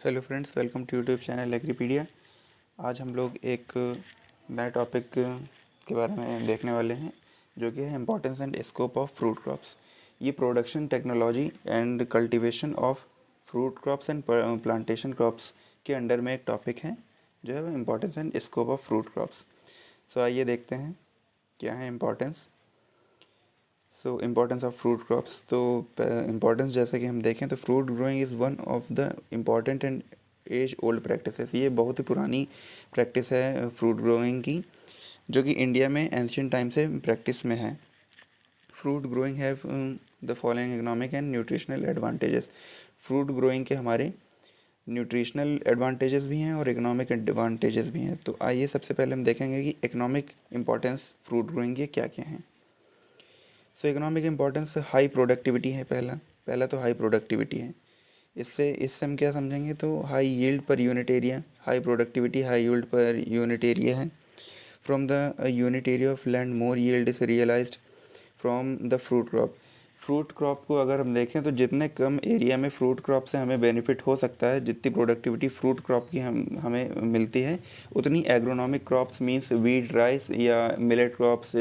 Hello friends, welcome to YouTube channel Agripedia. आज हम लोग एक नए टॉपिक के बारे में देखने वाले हैं जो कि है importance and scope of fruit crops. ये production technology and cultivation of fruit crops and plantation crops के अंडर में एक टॉपिक है जो है importance and scope of fruit crops. So आइए देखते हैं क्या है importance. So importance of fruit crops. तो इम्पोर्टेंस जैसे कि हम देखें तो fruit growing is one of the important and age old practices. ये बहुत ही पुरानी प्रैक्टिस है फ्रूट ग्रोइंग की, जो कि इंडिया में एंशियंट टाइम से प्रैक्टिस में है। Fruit growing have the following economic and nutritional advantages. Fruit growing के हमारे न्यूट्रिशनल एडवांटेजेस भी हैं और इकोनॉमिक एडवांटेजेस भी हैं। तो आइए सबसे पहले हम देखेंगे कि इकोनॉमिक इंपॉर्टेंस फ्रूट ग्रोइंग के क्या क्या हैं। सो इकोनॉमिक इंपॉर्टेंस हाई प्रोडक्टिविटी है। पहला पहला तो हाई प्रोडक्टिविटी है। इससे इससे हम क्या समझेंगे तो high yield per unit area. High productivity high yield per unit area है। From the unit area of land more yield is realised from the fruit crop. Fruit crop को अगर हम देखें तो जितने कम एरिया में फ्रूट क्रॉप से हमें बेनिफिट हो सकता है, जितनी प्रोडक्टिविटी फ्रूट क्रॉप की हमें मिलती है, उतनी agronomic crops means wheat, rice या मिलेट क्रॉप्स,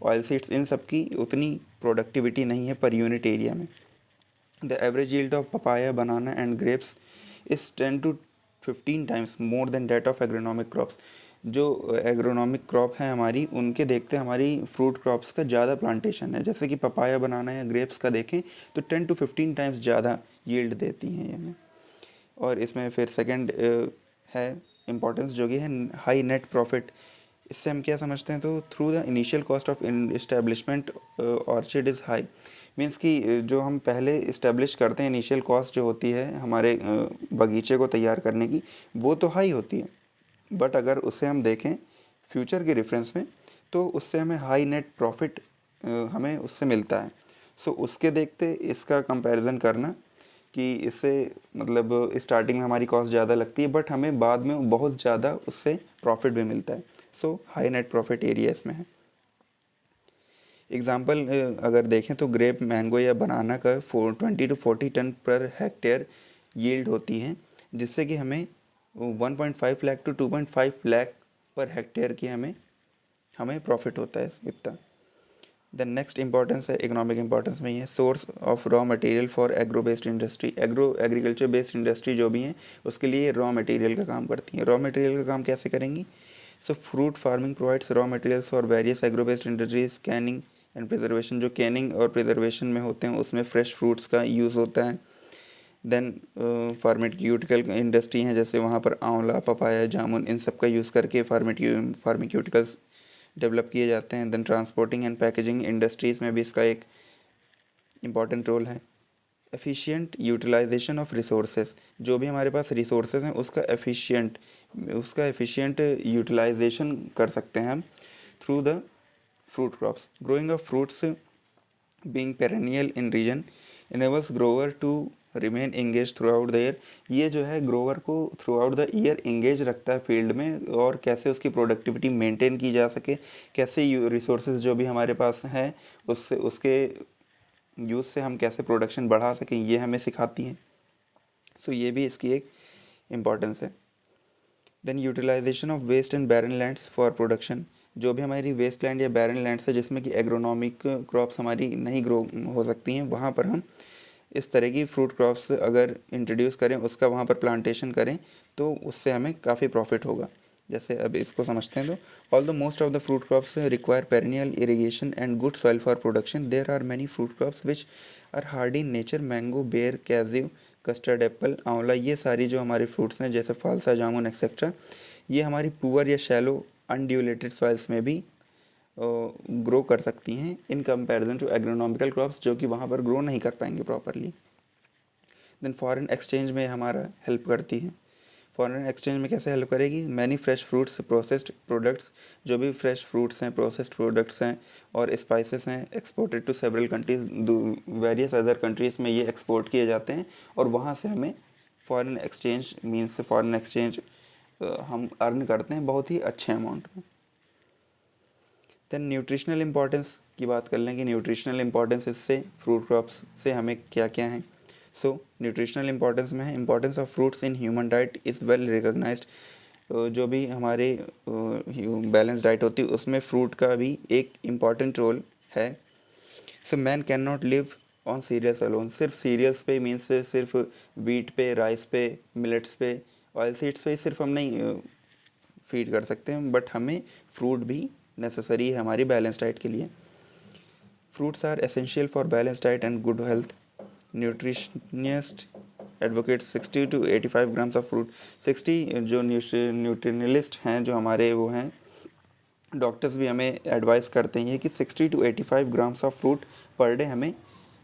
ऑयल सीड्स, इन सब की उतनी प्रोडक्टिविटी नहीं है पर यूनिट एरिया में। The average yield of papaya, banana and grapes is 10 to 15 times more than that of agronomic crops. जो एग्रोनॉमिक क्रॉप है हमारी, उनके देखते हमारी फ्रूट क्रॉप्स का ज़्यादा प्लांटेशन है। जैसे कि पपाया, बनाना या ग्रेप्स का देखें तो 10 to 15 times ज़्यादा यील्ड देती हैं ये हमें। और इसमें फिर सेकंड है इम्पोर्टेंस जो कि है हाई नेट प्रॉफिट। इससे हम क्या समझते हैं तो through the initial cost of establishment orchid is high. Means कि जो हम पहले इस्टेब्लिश करते हैं, इनिशियल कॉस्ट जो होती है हमारे बगीचे को तैयार करने की, वो तो हाई होती है। बट अगर उससे हम देखें फ्यूचर के रेफरेंस में तो उससे हमें हाई नेट प्रॉफिट हमें उससे मिलता है। सो उसके देखते इसका कंपैरिजन करना कि इससे मतलब स्टार्टिंग में हमारी कॉस्ट ज़्यादा लगती है बट हमें बाद में बहुत ज़्यादा उससे प्रॉफिट भी मिलता है। सो हाई नेट प्रॉफिट एरिया इसमें है। एग्जाम्पल अगर देखें तो ग्रेप, मैंगो या बनाना का 20 to 40 ton per hectare yield होती है, जिससे कि हमें 1.5 lakh to 2.5 lakh per hectare की हमें हमें प्रॉफिट होता है इतना। द नेक्स्ट इंपॉर्टेंस है इकोनॉमिक इंपॉर्टेंस में, ये source of raw material for agro based industry. Agriculture based industry जो भी हैं उसके लिए रॉ मटेरियल का काम करती हैं। रॉ मटेरियल का काम कैसे करेंगी? सो fruit farming provides raw materials for various agro based industries. Canning and preservation, जो कैनिंग और प्रिजर्वेशन में होते हैं उसमें फ्रेश फ्रूट्स का यूज़ होता है। देन फार्मास्यूटिकल इंडस्ट्री है, जैसे वहाँ पर आंवला, पपाया, जामुन, इन सब का यूज़ करके फार्मास्यूटिकल्स डेवलप किए जाते हैं। Then transporting and packaging industries में भी इसका एक इम्पॉर्टेंट रोल है। एफिशिएंट यूटिलाइजेशन ऑफ रिसोर्सेज, जो भी हमारे पास रिसोर्सेज हैं उसका एफिशिएंट यूटिलाइजेशन कर सकते हैं हम through the fruit crops. Growing of fruits being perennial in region enables grower to remain engage throughout the year. ये जो है ग्रोवर को throughout the year engage रखता है फील्ड में, और कैसे उसकी प्रोडक्टिविटी मेंटेन की जा सके, कैसे रिसोर्सेज जो भी हमारे पास हैं उससे उसके यूज़ से हम कैसे प्रोडक्शन बढ़ा सकें, ये हमें सिखाती हैं। सो ये भी इसकी एक इम्पॉर्टेंस है। Then utilisation of waste and barren lands for production, जो भी हमारी वेस्ट लैंड या बैरन लैंड्स है जिसमें कि एग्रोनॉमिक क्रॉप्स हमारी नहीं ग्रो हो सकती हैं, वहाँ पर हम इस तरह की फ्रूट क्रॉप्स अगर इंट्रोड्यूस करें, उसका वहाँ पर प्लांटेशन करें, तो उससे हमें काफ़ी प्रॉफिट होगा। जैसे अब इसको समझते हैं तो all the most of the fruit crops require perennial irrigation and good soil for production. There are many fruit crops which are hard in nature. Mango, ber, cashew, custard Apple, आंवला, ये सारी जो हमारे फ्रूट्स हैं जैसे फालसा, जामुन एक्सेट्रा, ये हमारी poor या शैलो अनड्यूलेटेड सॉइल्स में भी ग्रो कर सकती हैं in comparison to agronomical crops जो कि वहाँ पर ग्रो नहीं कर पाएंगे प्रॉपरली। देन फॉरेन एक्सचेंज में हमारा हेल्प करती है। फॉरेन एक्सचेंज में कैसे हेल्प करेगी? Many fresh fruits, processed products, जो भी फ्रेश फ्रूट्स हैं, प्रोसेस्ड प्रोडक्ट्स हैं और स्पाइसेस हैं, exported to several countries, various other countries में ये एक्सपोर्ट किए जाते हैं और वहाँ से हमें foreign exchange means foreign exchange हम अर्न करते हैं बहुत ही अच्छे अमाउंट में। देन न्यूट्रिशनल इंपॉर्टेंस की बात कर लें कि न्यूट्रिशनल इंपॉर्टेंस इससे फ्रूट क्रॉप्स से हमें क्या क्या है। सो न्यूट्रिशनल इंपॉर्टेंस में है, importance of fruits in human diet is well recognised. जो भी हमारे बैलेंस डाइट होती है उसमें फ्रूट का भी एक इम्पॉर्टेंट रोल है। So man can not live on cereals alone, सिर्फ सीरियल्स पे मीन्स सिर्फ वीट पे, राइस पे, मिलेट्स पे, ऑयल सीड्स पे सिर्फ हम नहीं फीड कर सकते हैं, बट हमें फ्रूट भी नेसेसरी है हमारी बैलेंस डाइट के लिए। Fruits are essential for balance diet and good health. Nutritionist advocate 60 to 85 grams of fruit. 60 जो न्यूट्रिशनलिस्ट हैं जो हमारे वो हैं डॉक्टर्स भी हमें एडवाइस करते हैं कि 60 to 85 grams of fruit per day हमें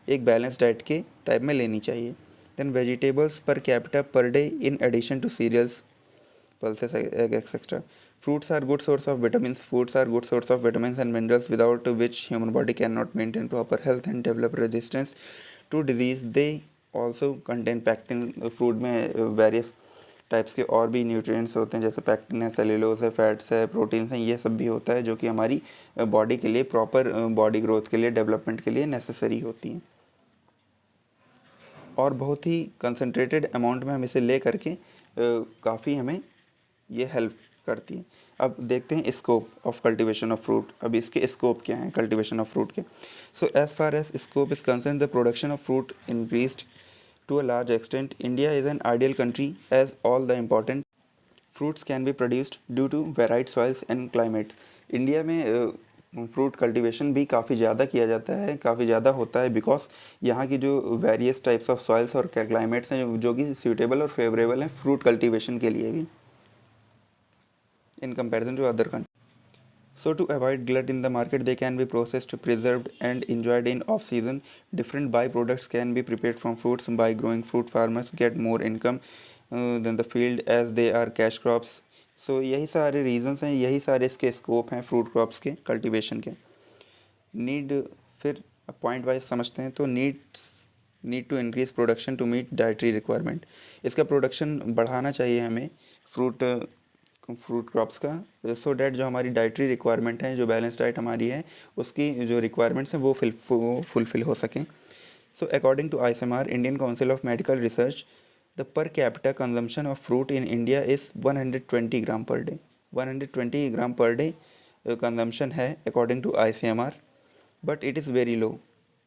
एक बैलेंस डाइट के टाइप में लेनी चाहिए। Then vegetables per capita per day in addition to cereals, pulses, egg, etc. Fruits are good source of vitamins. Fruits are good source of vitamins and minerals without which human body cannot maintain proper health and develop resistance to disease. They also contain pectin. Fruit में various types के और भी nutrients होते हैं, जैसे pectin है, cellulose है, fats है, प्रोटीन्स हैं, ये सब भी होता है जो कि हमारी बॉडी के लिए प्रॉपर बॉडी ग्रोथ के लिए, डेवलपमेंट के लिए नेसेसरी होती हैं। और बहुत ही कंसनट्रेटेड अमाउंट में हम इसे ले करके काफ़ी हमें ये हेल्प करती है। अब देखते हैं scope of cultivation of fruit. अब इसके स्कोप क्या हैं कल्टीवेशन ऑफ फ्रूट के। So as far as scope is concern, the production of fruit increased to a large extent. India is an ideal country as all the important fruits can be produced due to varied soils and climates. India में fruit cultivation भी काफ़ी ज़्यादा किया जाता है, काफ़ी ज़्यादा होता है, बिकॉज यहाँ की जो वेरियस टाइप्स ऑफ सॉइल्स और क्लाइमेट्स हैं जो कि सूटेबल और फेवरेबल हैं फ्रूट कल्टीवेशन के लिए भी in comparison to other countries. So to avoid glut in the market, they can be processed, preserved and enjoyed in off season. Different byproducts can be prepared from fruits. By growing fruit, farmers get more income than the field as they are cash crops. So यही सारे reasons हैं, यही सारे इसके scope हैं fruit crops के cultivation के। Need, फिर पॉइंट वाइज समझते हैं तो need to increase production to meet dietary requirement. इसका प्रोडक्शन बढ़ाना चाहिए हमें फ्रूट क्रॉप्स का, सो डैट जो हमारी डाइटरी रिक्वायरमेंट है, जो बैलेंस डाइट हमारी है, उसकी जो रिक्वायरमेंट्स हैं वो फुलफिल हो सकें। So according to ICMR, Indian Council of Medical Research, the per capita consumption of fruit in India is 120 gram per day. 120 gram per day consumption है according to ICMR, but it is very low,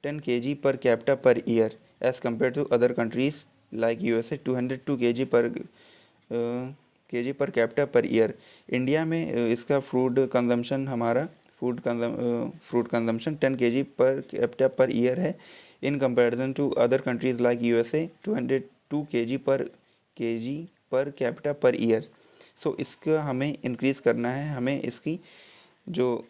10 kg per capita per year as compared to other countries like USA 202 kg per capita per year। India में इसका fruit consumption 10 kg per capita per year है in comparison to other countries like USA 202 kg per capita per year. So इसका हमें increase करना है, हमें इसकी जो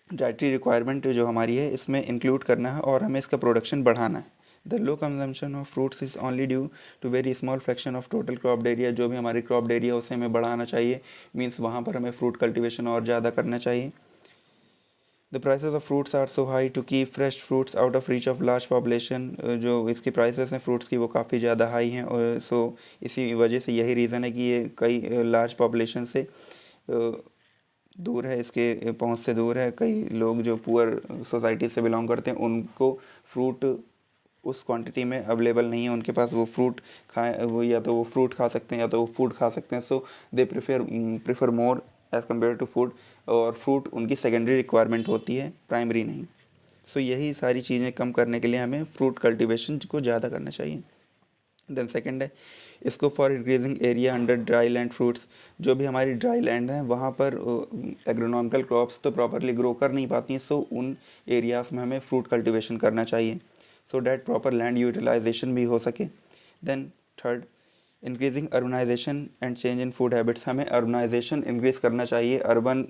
डाइटरी रिक्वायरमेंट जो हमारी है इसमें इंक्लूड करना है और हमें इसका प्रोडक्शन बढ़ाना है। The low consumption of fruits is only due to very small fraction of total crop area. जो भी हमारी क्रॉप एरिया उसे हमें बढ़ाना चाहिए, मीन्स वहाँ पर हमें फ्रूट कल्टीवेशन और ज़्यादा करना चाहिए। The prices of fruits are so high to keep fresh fruits out of reach of large population. जो इसकी प्राइसेस हैं फ्रूट्स की वो काफ़ी ज़्यादा हाई हैं, और सो इसी वजह से यही रीज़न है कि ये कई लार्ज पॉपुलेशन से दूर है, इसके पहुंच से दूर है। कई लोग जो पुअर सोसाइटी से बिलोंग करते हैं उनको फ्रूट उस क्वांटिटी में अवेलेबल नहीं है उनके पास, वो फ्रूट खाए, वो या तो वो फ्रूट खा सकते हैं या तो वो फूड खा सकते हैं। So they prefer more as compare to food, और फ्रूट उनकी सेकेंडरी रिक्वायरमेंट होती है, प्राइमरी नहीं। सो यही सारी चीज़ें कम करने के लिए हमें फ्रूट कल्टीवेशन को ज़्यादा करना चाहिए। देन सेकेंड है इसको for increasing area under dry land fruits. जो भी हमारी ड्राई लैंड हैं वहाँ पर एग्रोनॉमिकल क्रॉप्स तो प्रॉपरली ग्रो कर नहीं पाती हैं, सो उन एरियाज़ में हमें फ्रूट कल्टीवेशन करना चाहिए so that proper land utilisation भी हो सके। Then third, increasing urbanisation and change in food habits. हमें अर्बनाइजेशन इंक्रीज़ करना चाहिए, अर्बन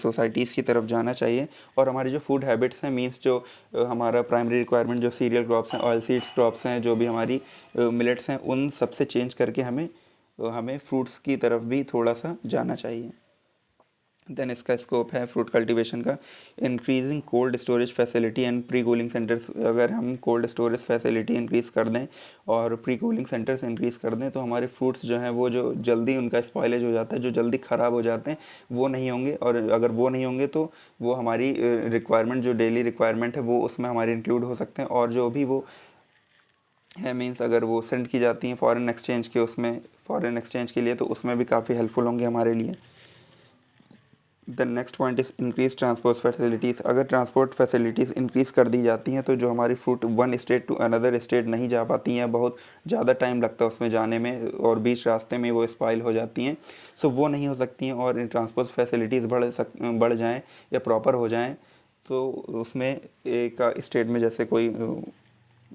सोसाइटीज़ की तरफ जाना चाहिए, और हमारी जो फूड हैबिट्स हैं, मीन्स जो हमारा प्राइमरी रिक्वायरमेंट जो सीरियल क्रॉप्स हैं, ऑयल सीड्स क्रॉप्स हैं, जो भी हमारी मिलेट्स हैं, उन सबसे चेंज करके हमें फ्रूट्स की तरफ भी थोड़ा सा जाना चाहिए। देन इसका स्कोप है फ्रूट कल्टीवेशन का, increasing cold storage facility and pre cooling centres. अगर हम कोल्ड स्टोरेज फैसिलिटी इंक्रीज़ कर दें और प्री कूलिंग सेंटर्स इंक्रीज़ कर दें तो हमारे फ्रूट्स जो हैं वो जो जल्दी उनका स्पॉइलेज हो जाता है, जो जल्दी ख़राब हो जाते हैं, वो नहीं होंगे। और अगर वो नहीं होंगे तो वो हमारी रिक्वायरमेंट जो डेली रिक्वायरमेंट है वो उसमें हमारे इंक्लूड हो सकते हैं, और जो भी वो है, मीन्स अगर वो सेंड की जाती हैं फॉरेन एक्सचेंज के उसमें, फॉरेन एक्सचेंज के लिए, तो उसमें भी काफ़ी हेल्पफुल होंगे हमारे लिए। The next point is increase transport facilities. अगर ट्रांसपोर्ट फैसिलिटीज़ इंक्रीज़ कर दी जाती हैं तो जो हमारी fruit one state to another state नहीं जा पाती हैं, बहुत ज़्यादा टाइम लगता है उसमें जाने में और बीच रास्ते में वो स्पॉइल हो जाती हैं, सो वो नहीं हो सकती हैं। और ट्रांसपोर्ट फैसिलिटीज़ बढ़ जाएँ या प्रॉपर हो जाएँ, तो उसमें एक स्टेट में जैसे कोई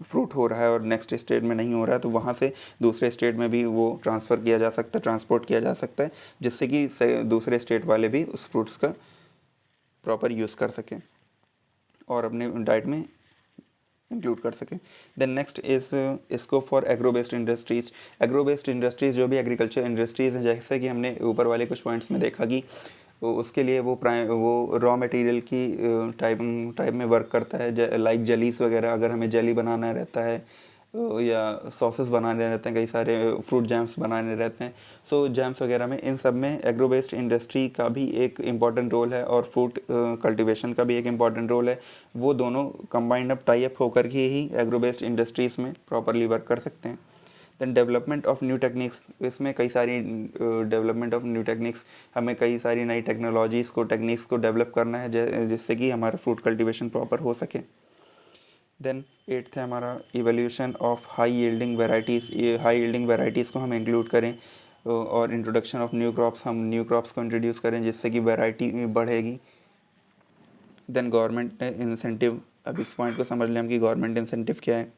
फ्रूट हो रहा है और नेक्स्ट स्टेट में नहीं हो रहा है, तो वहाँ से दूसरे स्टेट में भी वो ट्रांसफ़र किया जा सकता है, ट्रांसपोर्ट किया जा सकता है, जिससे कि दूसरे स्टेट वाले भी उस फ्रूट्स का प्रॉपर यूज़ कर सकें और अपने डाइट में इंक्लूड कर सकें। Then next is scope for agro based industries. Agro based industries जो भी एग्रीकल्चर इंडस्ट्रीज़ हैं, जैसे कि हमने ऊपर वाले कुछ पॉइंट्स में देखा कि उसके लिए वो रॉ मटेरियल की टाइप में वर्क करता है, लाइक जलीस वगैरह, अगर हमें जेली बनाना रहता है या सॉसेस बनाने रहते हैं, कई सारे फ्रूट जैम्स बनाने रहते हैं, सो जैम्स वगैरह में, इन सब में एग्रो बेस्ड इंडस्ट्री का भी एक इम्पॉर्टेंट रोल है और फ्रूट कल्टीवेशन का भी एक इम्पॉर्टेंट रोल है। वो दोनों कंबाइंड अप टाई अप होकर के ही एग्रो बेस्ड इंडस्ट्रीज़ में प्रॉपरली वर्क कर सकते हैं। Then development of new techniques, इसमें कई सारी डेवलपमेंट ऑफ न्यू टेक्निक्स, हमें कई सारी नई टेक्नोलॉजीज़ को, टेक्निक्स को डेवलप करना है जिससे कि हमारा फ्रूट कल्टीवेशन प्रॉपर हो सके। देन एट्थ है हमारा evolution of high yielding varieties. ये हाई यील्डिंग वेराइटीज़ को हम इंक्लूड करें और इंट्रोडक्शन ऑफ न्यू क्रॉप्स, हम न्यू क्रॉप्स को इंट्रोड्यूस करें जिससे कि वैरायटी बढ़ेगी। देन गवर्नमेंट इंसेंटिव, अब इस पॉइंट को समझ लें हम कि गवर्नमेंट इंसेंटिव क्या है।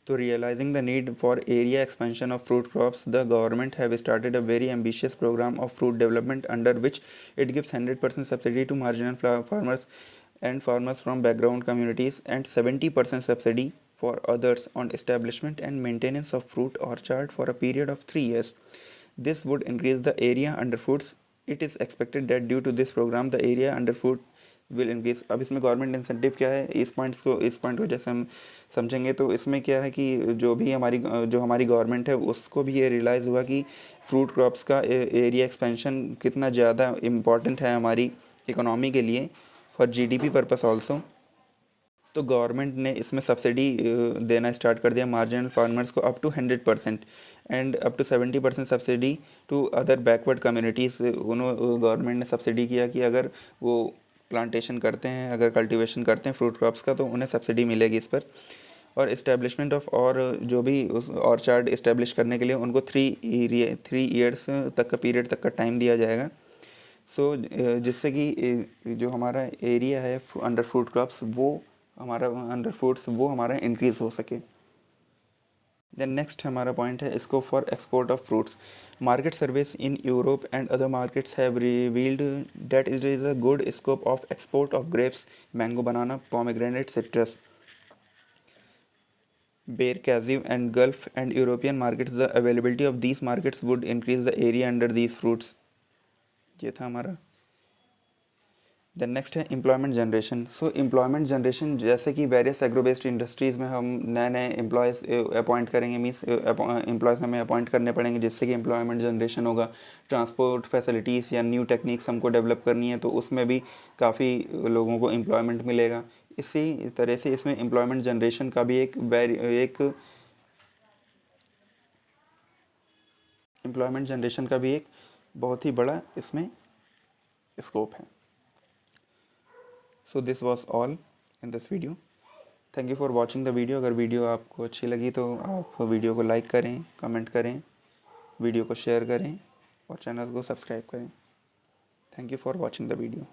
तो realizing the need for area expansion of fruit crops, the government have started a very ambitious program of fruit development under which it gives 100% subsidy to marginal farmers and farmers from background communities and 70% subsidy for others on establishment and maintenance of fruit orchard for a period of 3 years. This would increase the area under fruits. It is expected that due to this program the area under fruit will increase. अब इसमें government incentive क्या है, इस point को जैसे हम समझेंगे तो इसमें क्या है कि जो हमारी गवर्नमेंट है उसको भी ये रियलाइज़ हुआ कि फ्रूट क्रॉप्स का एरिया एक्सपेंशन कितना ज़्यादा इम्पॉर्टेंट है हमारी इकोनॉमी के लिए, फॉर जीडीपी पर्पस ऑल्सो। तो गवर्नमेंट ने इसमें सब्सिडी देना स्टार्ट कर दिया मार्जिनल फार्मर्स को up to 100% and up to 70% subsidy to other backward communities. Government ने सब्सिडी किया कि अगर वो प्लांटेशन करते हैं, अगर कल्टीवेशन करते हैं फ्रूट क्रॉप्स का, तो उन्हें सब्सिडी मिलेगी इस पर। और इस्टेब्लिशमेंट ऑफ, और जो भी उस ऑर्चार्ड इस्टेब्लिश करने के लिए उनको 3 ईयर्स तक का पीरियड तक का टाइम दिया जाएगा। सो जिससे कि जो हमारा एरिया है अंडर फ्रूट क्रॉप्स, वो हमारा इंक्रीज़ हो सके। देन नेक्स्ट हमारा पॉइंट है scope for export of fruits. Market service in Europe and other markets have revealed that is a good scope of export of grapes, mango, banana, pomegranate, citrus, ber, cashew and Gulf and European markets. The availability of these markets would increase the area under these fruits. ये था हमारा। Then next है employment generation. So employment generation, जैसे कि various agro based industries में हम नए नए एम्प्लॉयज़ अपॉइंट करेंगे, मीन्स एम्प्लॉयज़ हमें अपॉइंट करने पड़ेंगे जिससे कि एम्प्लॉयमेंट जनरेशन होगा। ट्रांसपोर्ट फैसिलिटीज़ या न्यू टेक्निक्स हमको डेवलप करनी है तो उसमें भी काफ़ी लोगों को एम्प्लॉयमेंट मिलेगा। इसी तरह से इसमें एम्प्लॉयमेंट जनरेशन का भी एक बहुत ही बड़ा इसमें स्कोप है। So this was all in this video. Thank you for watching the video. अगर वीडियो आपको अच्छी लगी तो आप वीडियो को लाइक करें, कमेंट करें, वीडियो को शेयर करें और चैनल को सब्सक्राइब करें। Thank you for watching the video.